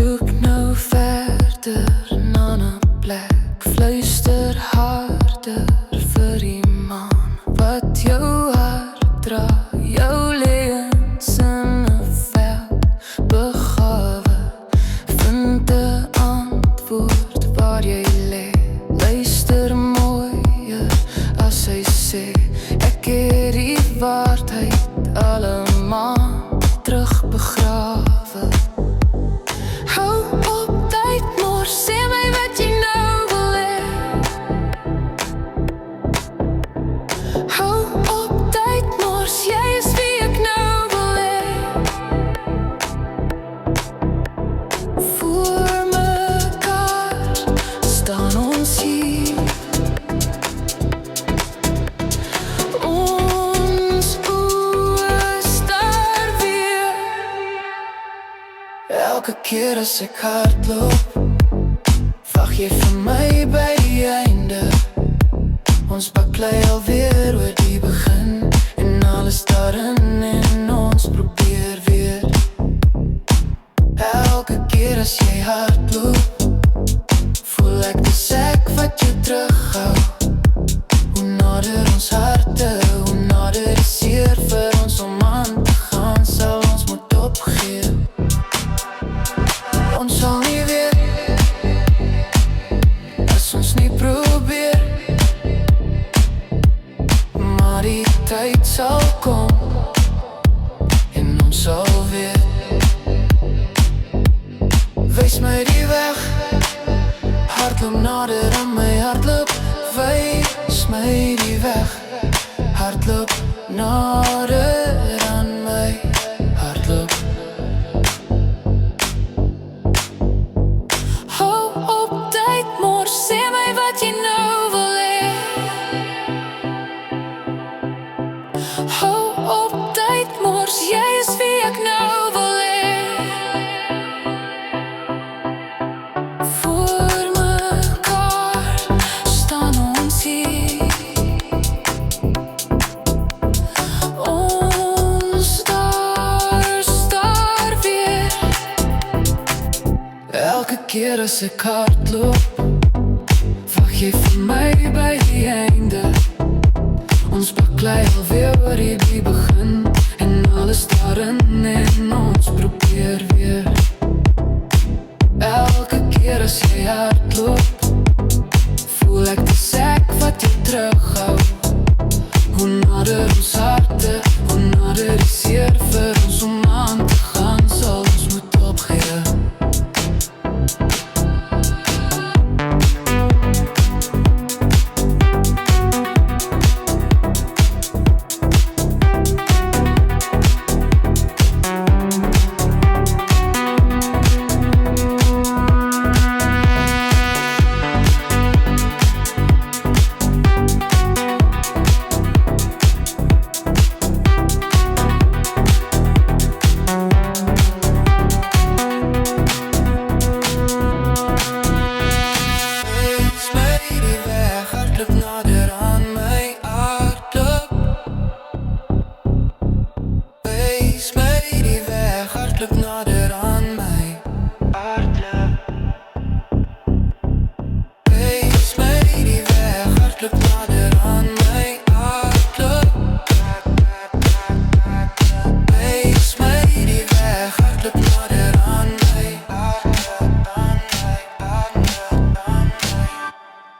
Soek nou verder na 'n plek, fluister harder vir die man wat jou hart dra, jou lewens in 'n veld begrawe. Vind 'n antwoord waar jy lê, luister mooier as hy sê, ek het die waarheid allemaal terug begrawe. Hou op tyd, mors, sê my wat jy nou wil hê. Hou op tyd, mors, jy is wie ek nou wil hê. Voor mekaar staan ons hier, ons oë staar weer. Elke keer as ek hardloop, wag jy vir my by die einde. Ons baklei alweer oor die begin, en alles daarin en ons probeer weer. Elke keer as jy hardloop, voel ek dis ek wat jou terughou. Hoe nader ons harte, hoe nader die seer vir ons om aan te gaan, sal ons moet opgee. Ons sal nie weer, as ons nie probeer. Maar die tyd sal kom, en ons sal weer. Wys my die weg, hardloop nader aan my, hardloop. Wys my die weg, hardloop nader aan my, hardloop. Hou op tyd, mors, sê my wat jy nou wil hê. Hou op tyd, mors, jy is wie ek nou wil hê. Voor mekaar staan ons hier, ons staar weer. Elke keer as ek hardloop, wag jy vir my by die einde. Ons baklei alweer oor die begin, en alles daarin en ons probeer weer.